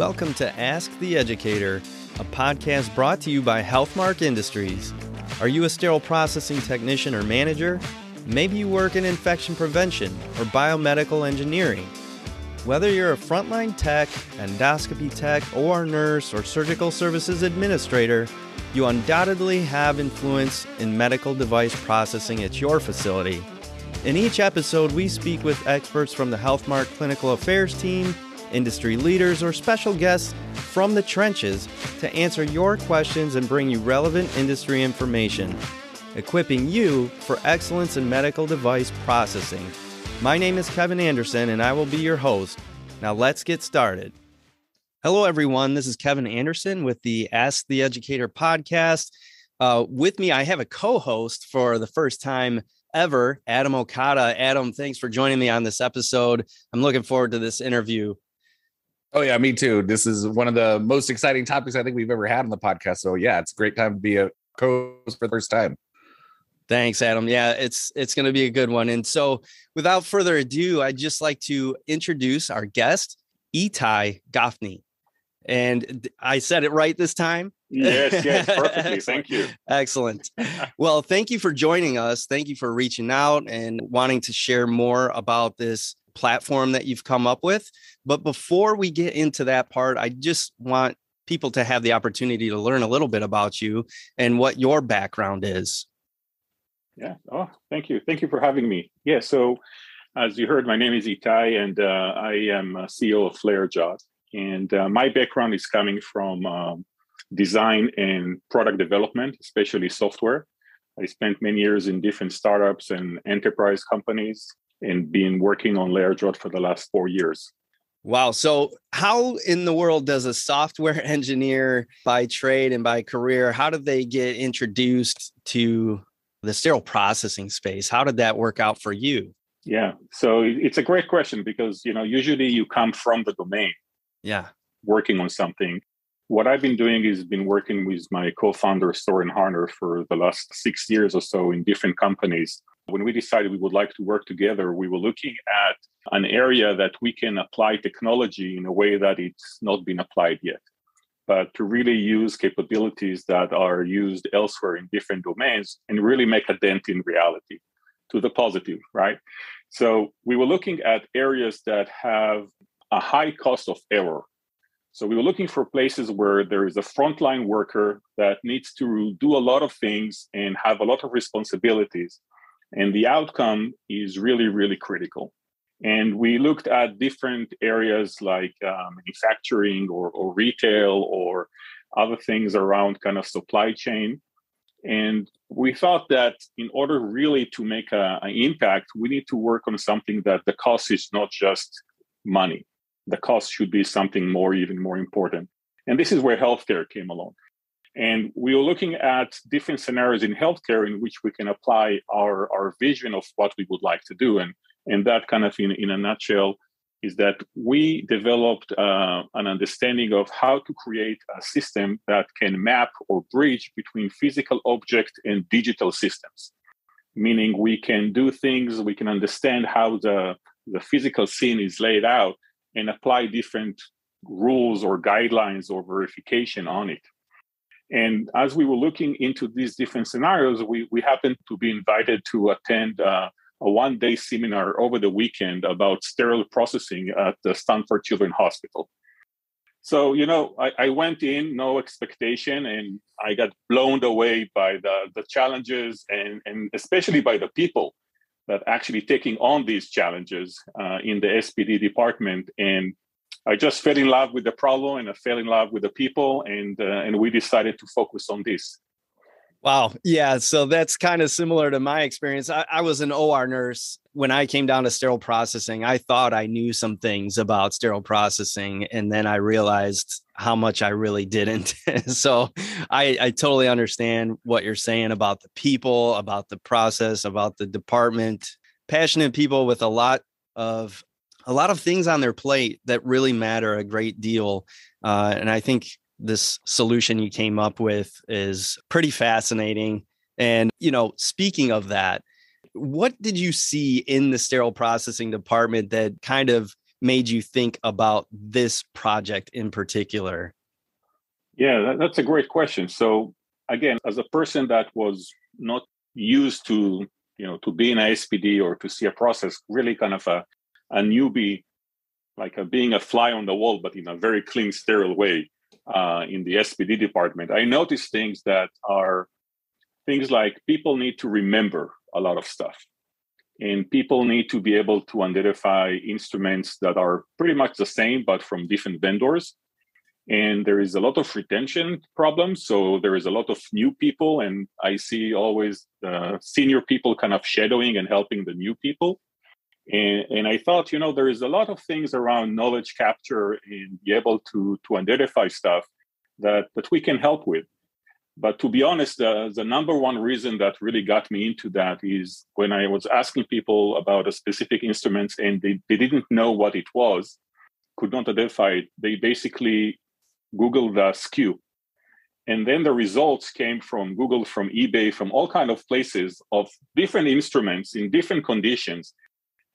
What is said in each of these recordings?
Welcome to Ask the Educator, a podcast brought to you by Healthmark Industries. Are you a sterile processing technician or manager? Maybe you work in infection prevention or biomedical engineering. Whether you're a frontline tech, endoscopy tech, OR nurse, or surgical services administrator, you undoubtedly have influence in medical device processing at your facility. In each episode, we speak with experts from the Healthmark Clinical Affairs team, industry leaders, or special guests from the trenches to answer your questions and bring you relevant industry information, equipping you for excellence in medical device processing. My name is Kevin Anderson, and I will be your host. Now let's get started. Hello, everyone. This is Kevin Anderson with the Ask the Educator podcast. With me, I have a co-host for the first time ever, Adam Okada. Adam, thanks for joining me on this episode. I'm looking forward to this interview. Oh, yeah, me too. This is one of the most exciting topics I think we've ever had on the podcast. So, yeah, it's a great time to be a co-host for the first time. Thanks, Adam. Yeah, it's going to be a good one. And so without further ado, I'd just like to introduce our guest, Etay Gafni. And I said it right this time? Yes, perfectly. Thank you. Excellent. Well, thank you for joining us. Thank you for reaching out and wanting to share more about this platform that you've come up with. But before we get into that part, I just want people to have the opportunity to learn a little bit about you and what your background is. Yeah. Oh, thank you. Thank you for having me. Yeah. So as you heard, my name is Etay, and I am CEO of Layerjot. And my background is coming from design and product development, especially software. I spent many years in different startups and enterprise companies and been working on Layerjot for the last 4 years. Wow. So how in the world does a software engineer by trade and by career, how did they get introduced to the sterile processing space? How did that work out for you? Yeah. So it's a great question because, usually you come from the domain. Yeah. Working on something. What I've been doing is been working with my co-founder, Soren Harner, for the last 6 years or so in different companies. When we decided we would like to work together, we were looking at an area that we can apply technology in a way that it's not been applied yet, but to really use capabilities that are used elsewhere in different domains and really make a dent in reality to the positive, right? So we were looking at areas that have a high cost of error. So we were looking for places where there is a frontline worker that needs to do a lot of things and have a lot of responsibilities. And the outcome is really, really critical. And we looked at different areas like manufacturing or retail or other things around kind of supply chain. And we thought that in order really to make an impact, we need to work on something that the cost is not just money. The cost should be something even more important. And this is where healthcare came along. And we were looking at different scenarios in healthcare in which we can apply our vision of what we would like to do. And that kind of in a nutshell is that we developed an understanding of how to create a system that can map or bridge between physical object and digital systems. Meaning we can do things, we can understand how the physical scene is laid out and apply different rules or guidelines or verification on it. And as we were looking into these different scenarios, we happened to be invited to attend a one-day seminar over the weekend about sterile processing at the Stanford Children's Hospital. So, I went in, no expectation, and I got blown away by the challenges and especially by the people that actually taking on these challenges in the SPD department. And I just fell in love with the problem and I fell in love with the people. And we decided to focus on this. Wow. Yeah. So that's kind of similar to my experience. I was an OR nurse. When I came down to sterile processing, I thought I knew some things about sterile processing. And then I realized how much I really didn't. So I totally understand what you're saying about the people, about the process, about the department. Passionate people with a lot of things on their plate that really matter a great deal. And I think this solution you came up with is pretty fascinating. And, speaking of that, what did you see in the sterile processing department that kind of made you think about this project in particular? Yeah, that's a great question. So again, as a person that was not used to, to be in a SPD or to see a process, really kind of a newbie, like being a fly on the wall, but in a very clean, sterile way in the SPD department, I noticed things that are things like people need to remember a lot of stuff. And people need to be able to identify instruments that are pretty much the same, but from different vendors. And there is a lot of retention problems. So there is a lot of new people. And I see always senior people kind of shadowing and helping the new people. And I thought, there is a lot of things around knowledge capture and be able to identify stuff that we can help with. But to be honest, the number one reason that really got me into that is when I was asking people about a specific instrument and they didn't know what it was, could not identify it. They basically Googled the SKU. And then the results came from Google, from eBay, from all kinds of places of different instruments in different conditions.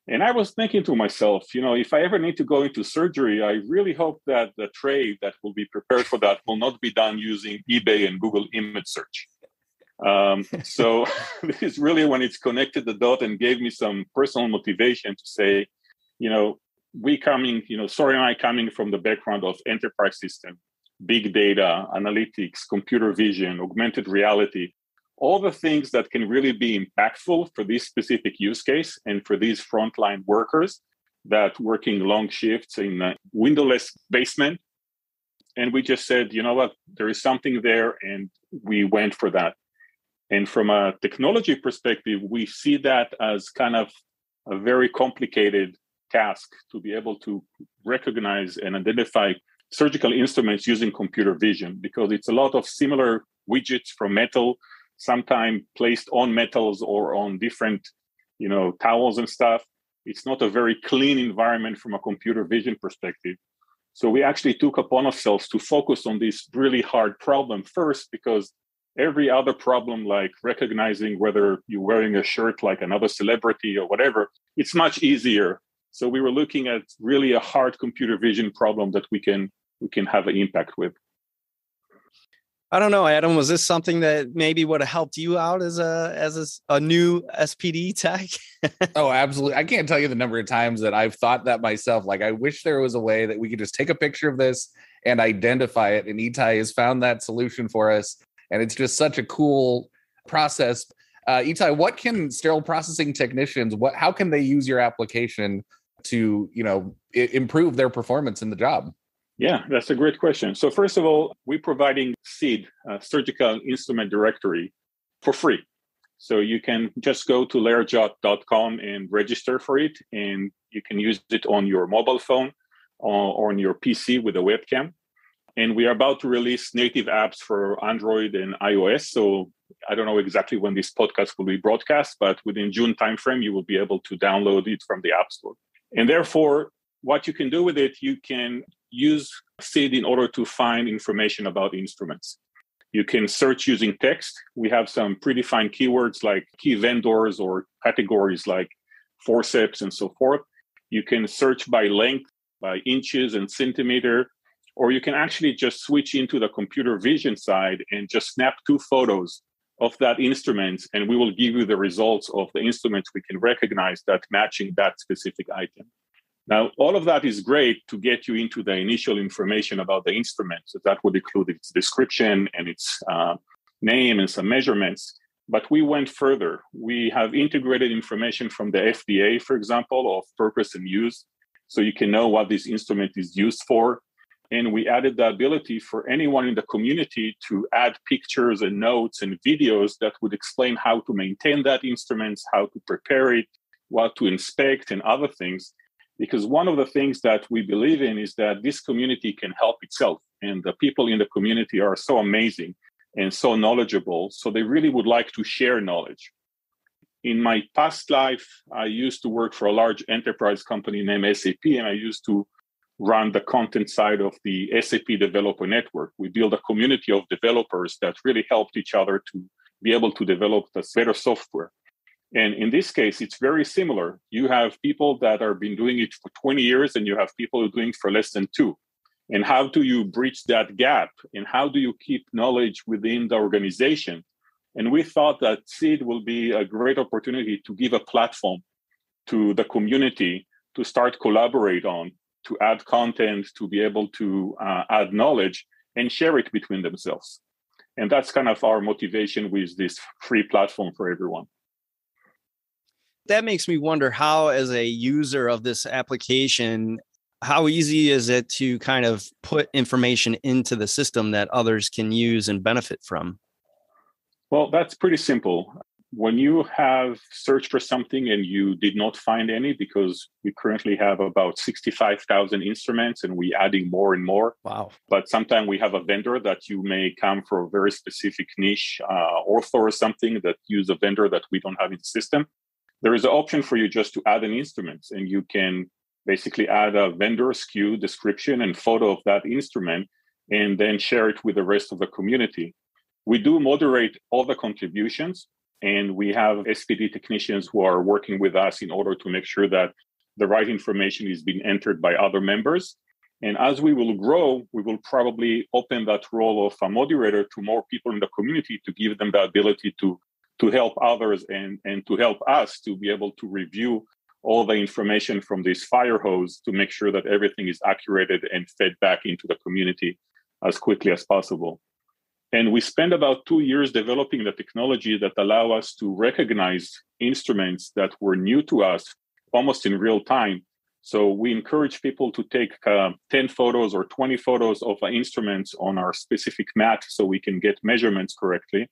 And I was thinking to myself, if I ever need to go into surgery, I really hope that the tray that will be prepared for that will not be done using eBay and Google image search. So this is really when it's connected the dot and gave me some personal motivation to say, Sori and I coming from the background of enterprise system, big data, analytics, computer vision, augmented reality, all the things that can really be impactful for this specific use case and for these frontline workers that working long shifts in a windowless basement. And we just said, you know what, there is something there, and we went for that. And from a technology perspective, we see that as kind of a very complicated task to be able to recognize and identify surgical instruments using computer vision, because it's a lot of similar widgets from metal, sometimes placed on metals or on different, towels and stuff. It's not a very clean environment from a computer vision perspective. So we actually took upon ourselves to focus on this really hard problem first, because every other problem, like recognizing whether you're wearing a shirt like another celebrity or whatever, it's much easier. So we were looking at really a hard computer vision problem that we can have an impact with. I don't know, Adam, was this something that maybe would have helped you out as a new SPD tech? Oh, absolutely. I can't tell you the number of times that I've thought that myself. Like, I wish there was a way that we could just take a picture of this and identify it. And Etay has found that solution for us. And it's just such a cool process. Etay, what can sterile processing technicians, how can they use your application to, improve their performance in the job? Yeah, that's a great question. So first of all, we're providing SID, Surgical Instrument Directory, for free. So you can just go to layerjot.com and register for it, and you can use it on your mobile phone or on your PC with a webcam. And we are about to release native apps for Android and iOS. So I don't know exactly when this podcast will be broadcast, but within June timeframe, you will be able to download it from the App Store. And therefore, what you can do with it, you can use SID in order to find information about instruments. You can search using text. We have some predefined keywords like key vendors or categories like forceps and so forth. You can search by length, by inches and centimeter, or you can actually just switch into the computer vision side and just snap 2 photos of that instrument, and we will give you the results of the instruments we can recognize that matching that specific item. Now, all of that is great to get you into the initial information about the instrument. So that would include its description and its name and some measurements. But we went further. We have integrated information from the FDA, for example, of purpose and use, so you can know what this instrument is used for. And we added the ability for anyone in the community to add pictures and notes and videos that would explain how to maintain that instrument, how to prepare it, what to inspect, and other things. Because one of the things that we believe in is that this community can help itself. And the people in the community are so amazing and so knowledgeable. So they really would like to share knowledge. In my past life, I used to work for a large enterprise company named SAP, and I used to run the content side of the SAP developer network. We built a community of developers that really helped each other to be able to develop the better software. And in this case, it's very similar. You have people that have been doing it for 20 years and you have people who are doing it for less than 2. And how do you bridge that gap? And how do you keep knowledge within the organization? And we thought that SID will be a great opportunity to give a platform to the community to start collaborate on, to add content, to be able to add knowledge and share it between themselves. And that's kind of our motivation with this free platform for everyone. That makes me wonder how, as a user of this application, how easy is it to kind of put information into the system that others can use and benefit from? Well, that's pretty simple. When you have searched for something and you did not find any, because we currently have about 65,000 instruments and we're adding more and more. Wow. But sometimes we have a vendor that you may come for a very specific niche, ortho or something that use a vendor that we don't have in the system. There is an option for you just to add an instrument, and you can basically add a vendor SKU description and photo of that instrument and then share it with the rest of the community. We do moderate all the contributions, and we have SPD technicians who are working with us in order to make sure that the right information is being entered by other members. And as we will grow, we will probably open that role of a moderator to more people in the community to give them the ability to help others and to help us to be able to review all the information from this fire hose to make sure that everything is accurate and fed back into the community as quickly as possible. And we spent about 2 years developing the technology that allow us to recognize instruments that were new to us almost in real time. So we encourage people to take 10 photos or 20 photos of instruments on our specific mat so we can get measurements correctly.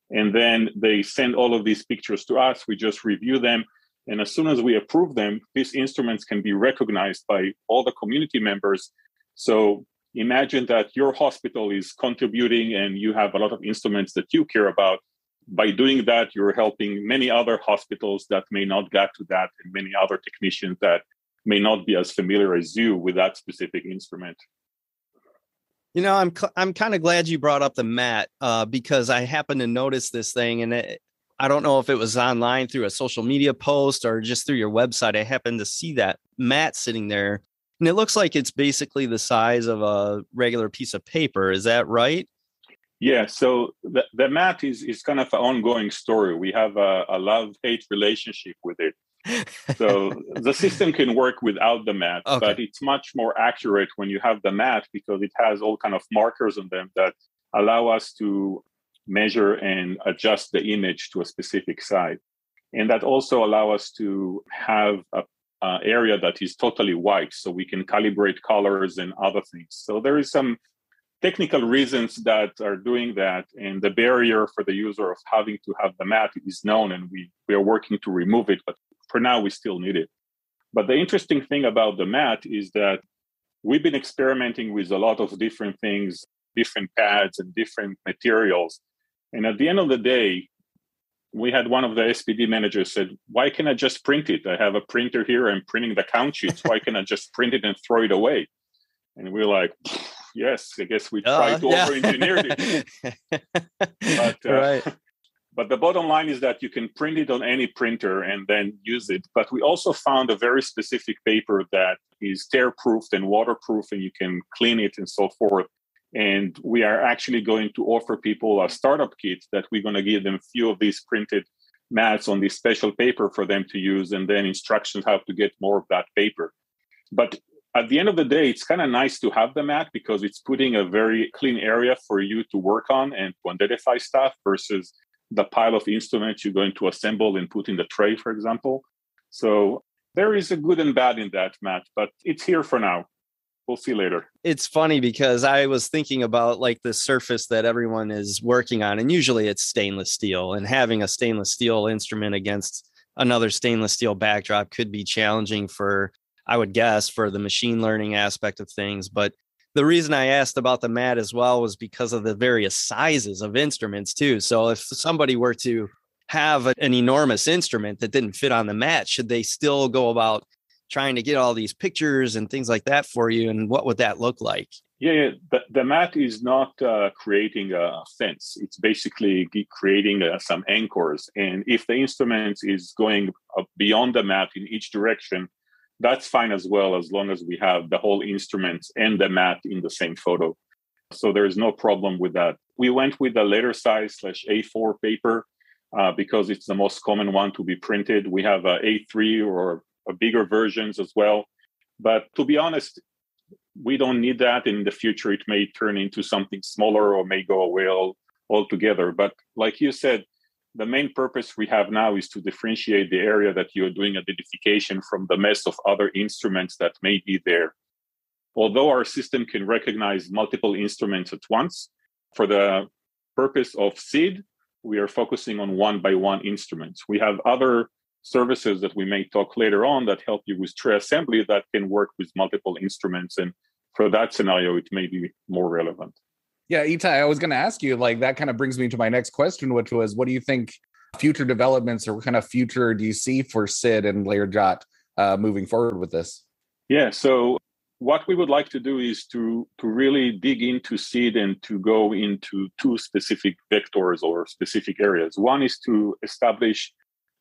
And then they send all of these pictures to us. We just review them. And as soon as we approve them, these instruments can be recognized by all the community members. So imagine that your hospital is contributing and you have a lot of instruments that you care about. By doing that, you're helping many other hospitals that may not get to that, and many other technicians that may not be as familiar as you with that specific instrument. You know, I'm kind of glad you brought up the mat because I happened to notice this thing, and I don't know if it was online through a social media post or just through your website. I happened to see that mat sitting there, and it looks like it's basically the size of a regular piece of paper. Is that right? Yeah. So the mat is kind of an ongoing story. We have a love-hate relationship with it. So the system can work without the mat, okay, but it's much more accurate when you have the mat because it has all kind of markers on them that allow us to measure and adjust the image to a specific size. And that also allow us to have a area that is totally white so we can calibrate colors and other things. So there is some technical reasons that are doing that, and the barrier for the user of having to have the mat is known, and we are working to remove it, but for now we still need it. But the interesting thing about the mat is that we've been experimenting with a lot of different things, different pads and different materials. And at the end of the day, we had one of the SPD managers said, why can't I just print it? I have a printer here, I'm printing the count sheets. Why can't I just print it and throw it away? And we're like, yes, I guess we tried to over-engineer it. But, right. But the bottom line is that you can print it on any printer and then use it. But we also found a very specific paper that is tear-proofed and waterproof, and you can clean it and so forth. And we are actually going to offer people a startup kit that we're going to give them a few of these printed mats on this special paper for them to use, and then instructions how to get more of that paper. But at the end of the day, it's kind of nice to have the mat because it's putting a very clean area for you to work on and to identify stuff versus the pile of instruments you're going to assemble and put in the tray, for example. So there is a good and bad in that, Matt, but it's here for now. We'll see later. It's funny because I was thinking about like the surface that everyone is working on, and usually it's stainless steel, and having a stainless steel instrument against another stainless steel backdrop could be challenging for, I would guess, for the machine learning aspect of things. But the reason I asked about the mat as well was because of the various sizes of instruments too. So if somebody were to have an enormous instrument that didn't fit on the mat, should they still go about trying to get all these pictures and things like that for you. And what would that look like? Yeah. The mat is not creating a fence. It's basically creating some anchors. And if the instrument is going beyond the mat in each direction, that's fine as well, as long as we have the whole instrument and the mat in the same photo. So there's no problem with that. We went with the letter size /A4 paper because it's the most common one to be printed. We have A3 or bigger versions as well. But to be honest, we don't need that. In the future, it may turn into something smaller or may go away altogether. But like you said, the main purpose we have now is to differentiate the area that you're doing identification from the mess of other instruments that may be there. Although our system can recognize multiple instruments at once, for the purpose of SID, we are focusing on one-by-one instruments. We have other services that we may talk later on that help you with tray assembly that can work with multiple instruments. And for that scenario, it may be more relevant. Yeah, Etay, I was going to ask you, like, that kind of brings me to my next question, which was, what do you think future developments or what kind of future do you see for SID and Layerjot moving forward with this? Yeah, so what we would like to do is to really dig into SID and to go into two specific vectors or specific areas. One is to establish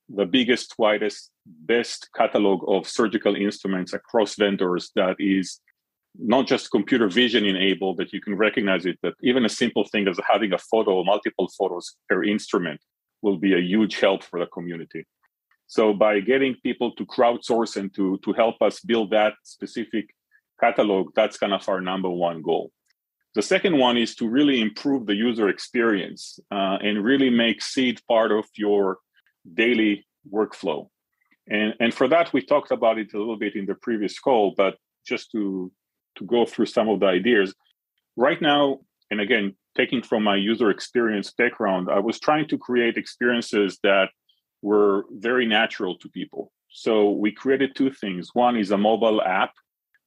the biggest, widest, best catalog of surgical instruments across vendors that is not just computer vision enabled, that you can recognize it, but even a simple thing as having a photo or multiple photos per instrument will be a huge help for the community. So by getting people to crowdsource and to help us build that specific catalog, that's kind of our number one goal. The second one is to really improve the user experience and really make SID part of your daily workflow. And for that, we talked about it a little bit in the previous call, but just to go through some of the ideas. Right now, and again, taking from my user experience background, I was trying to create experiences that were very natural to people. So we created two things. One is a mobile app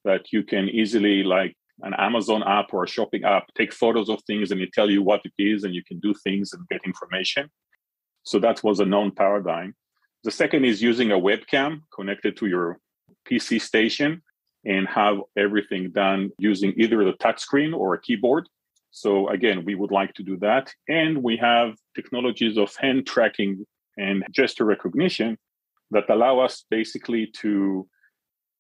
that you can easily, like an Amazon app or a shopping app, take photos of things and it tell you what it is and you can do things and get information. So that was a known paradigm. The second is using a webcam connected to your PC station and have everything done using either the touchscreen or a keyboard. So again, we would like to do that. And we have technologies of hand tracking and gesture recognition that allow us basically to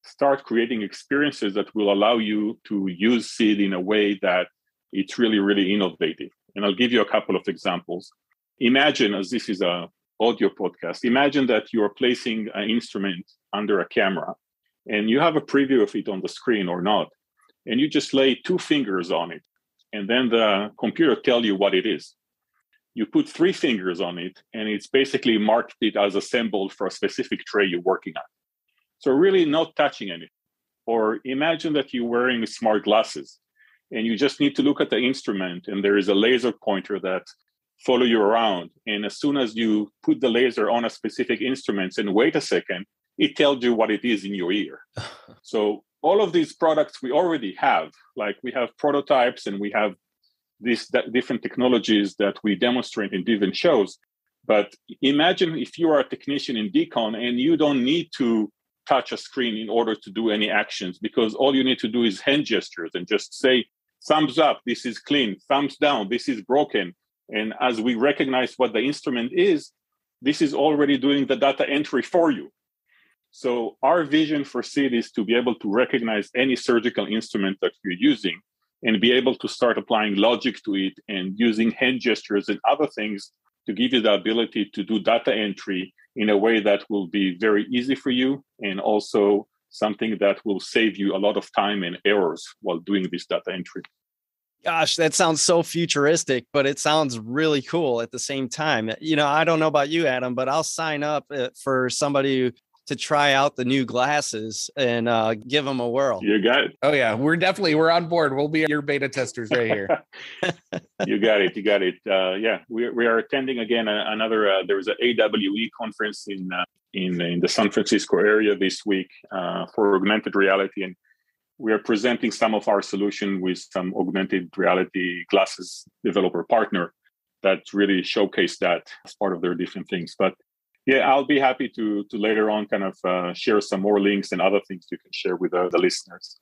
start creating experiences that will allow you to use SID in a way that it's really, really innovative. And I'll give you a couple of examples. Imagine, as this is an audio podcast, imagine that you are placing an instrument under a camera and you have a preview of it on the screen or not, and you just lay two fingers on it, and then the computer tell you what it is. You put three fingers on it, and it's basically marked it as assembled for a specific tray you're working on. So really not touching anything. Or imagine that you're wearing smart glasses, and you just need to look at the instrument, and there is a laser pointer that follow you around. And as soon as you put the laser on a specific instrument and wait a second, it tells you what it is in your ear. So all of these products we already have, like we have prototypes and we have these different technologies that we demonstrate in different shows. But imagine if you are a technician in Decon and you don't need to touch a screen in order to do any actions, because all you need to do is hand gestures and just say, thumbs up, this is clean, thumbs down, this is broken. And as we recognize what the instrument is, this is already doing the data entry for you. So our vision for SID is to be able to recognize any surgical instrument that you're using and be able to start applying logic to it and using hand gestures and other things to give you the ability to do data entry in a way that will be very easy for you and also something that will save you a lot of time and errors while doing this data entry. Gosh, that sounds so futuristic, but it sounds really cool at the same time. You know, I don't know about you, Adam, but I'll sign up for somebody to try out the new glasses and give them a whirl. You got it. Oh yeah, we're on board. We'll be your beta testers right here. You got it. Yeah, we are attending again another. There was an AWE conference in the San Francisco area this week for augmented reality, and we are presenting some of our solution with some augmented reality glasses developer partner that really showcase that as part of their different things. But Yeah, I'll be happy to later on kind of share some more links and other things you can share with the listeners.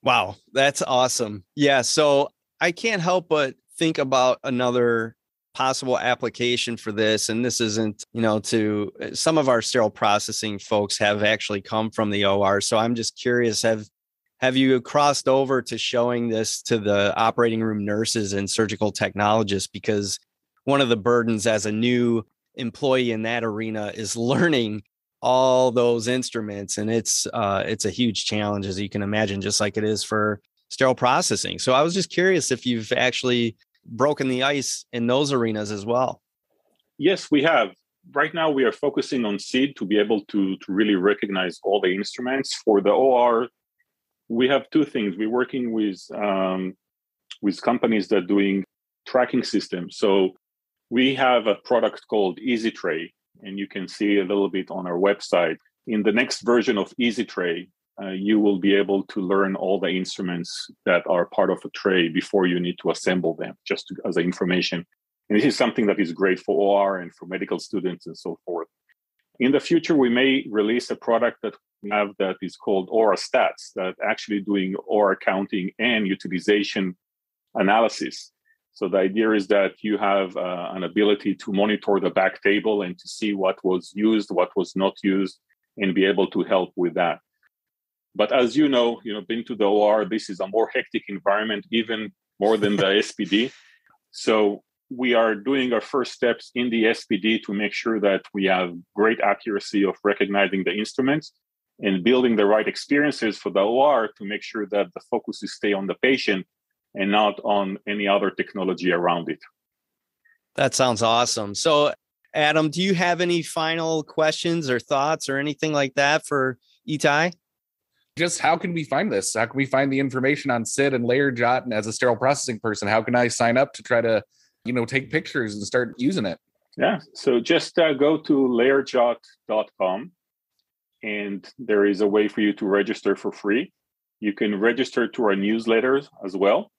Wow, that's awesome. Yeah, so I can't help but think about another possible application for this. And this isn't, to some of our sterile processing folks have actually come from the OR. So I'm just curious, have you crossed over to showing this to the operating room nurses and surgical technologists? Because one of the burdens as a new employee in that arena is learning all those instruments. And it's a huge challenge, as you can imagine, just like it is for sterile processing. So I was just curious if you've actually broken the ice in those arenas as well. Yes, we have. Right now, we are focusing on SID to be able to really recognize all the instruments. For the OR, we have two things. We're working with companies that are doing tracking systems. So we have a product called EasyTray, and you can see a little bit on our website. In the next version of EasyTray, you will be able to learn all the instruments that are part of a tray before you need to assemble them, just as information. And this is something that is great for OR and for medical students and so forth. In the future, we may release a product that we have that is called OR Stats, that actually doing OR counting and utilization analysis. So the idea is that you have an ability to monitor the back table and to see what was used, what was not used, and be able to help with that. But as you know, been to the OR, this is a more hectic environment, even more than the SPD. So we are doing our first steps in the SPD to make sure that we have great accuracy of recognizing the instruments and building the right experiences for the OR to make sure that the focus is stay on the patient and not on any other technology around it. That sounds awesome. So, Adam, do you have any final questions or thoughts or anything like that for Etay? Just how can we find this? How can we find the information on SID and Layerjot? And as a sterile processing person, how can I sign up to try to, take pictures and start using it? Yeah. So just go to layerjot.com, and there is a way for you to register for free. You can register to our newsletters as well,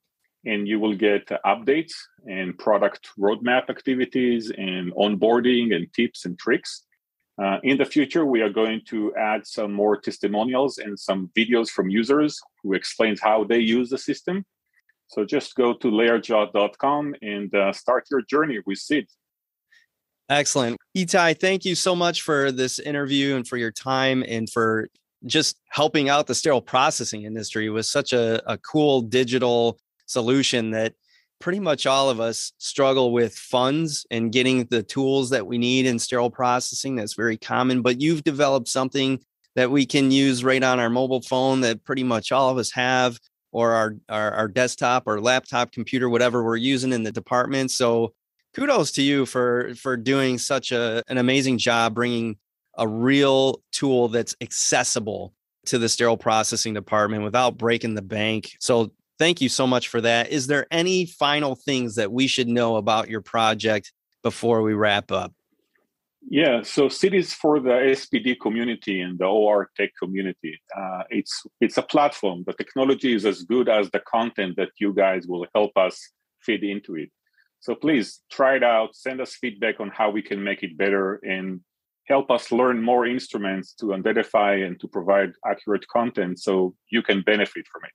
and you will get updates and product roadmap activities and onboarding and tips and tricks. In the future, we are going to add some more testimonials and some videos from users who explains how they use the system. So just go to layerjot.com and start your journey with SID. Excellent. Etay, thank you so much for this interview and for your time and for just helping out the sterile processing industry with such a cool digital solution that pretty much all of us struggle with funds and getting the tools that we need in sterile processing. That's very common, but you've developed something that we can use right on our mobile phone that pretty much all of us have, or our desktop or laptop computer, whatever we're using in the department. So kudos to you for doing such an amazing job bringing a real tool that's accessible to the sterile processing department without breaking the bank. So thank you so much for that. Is there any final things that we should know about your project before we wrap up? Yeah, so SID is for the SPD community and the OR tech community. It's a platform. The technology is as good as the content that you guys will help us feed into it. So please try it out, send us feedback on how we can make it better, and help us learn more instruments to identify and to provide accurate content so you can benefit from it.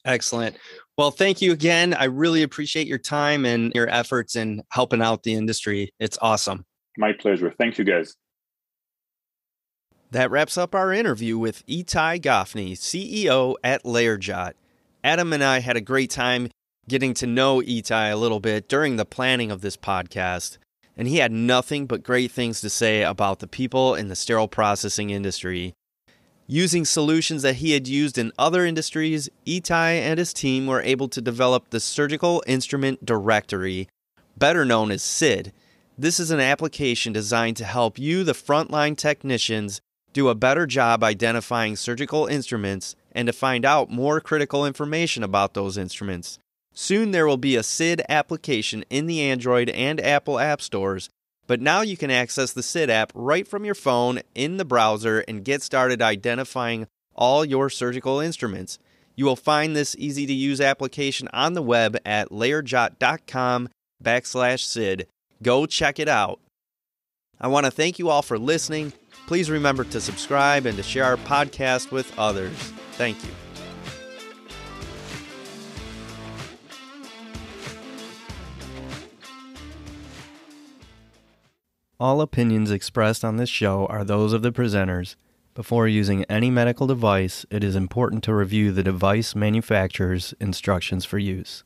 Excellent. Well, thank you again. I really appreciate your time and your efforts in helping out the industry. It's awesome. My pleasure. Thank you, guys. That wraps up our interview with Etay Gafni, CEO at Layerjot. Adam and I had a great time getting to know Etay a little bit during the planning of this podcast, and he had nothing but great things to say about the people in the sterile processing industry. Using solutions that he had used in other industries, Etay and his team were able to develop the Surgical Instrument Directory, better known as SID. This is an application designed to help you, the frontline technicians, do a better job identifying surgical instruments and to find out more critical information about those instruments. Soon there will be a SID application in the Android and Apple app stores, but now you can access the SID app right from your phone in the browser and get started identifying all your surgical instruments. You will find this easy-to-use application on the web at layerjot.com/SID. Go check it out. I want to thank you all for listening. Please remember to subscribe and to share our podcast with others. Thank you. All opinions expressed on this show are those of the presenters. Before using any medical device, it is important to review the device manufacturer's instructions for use.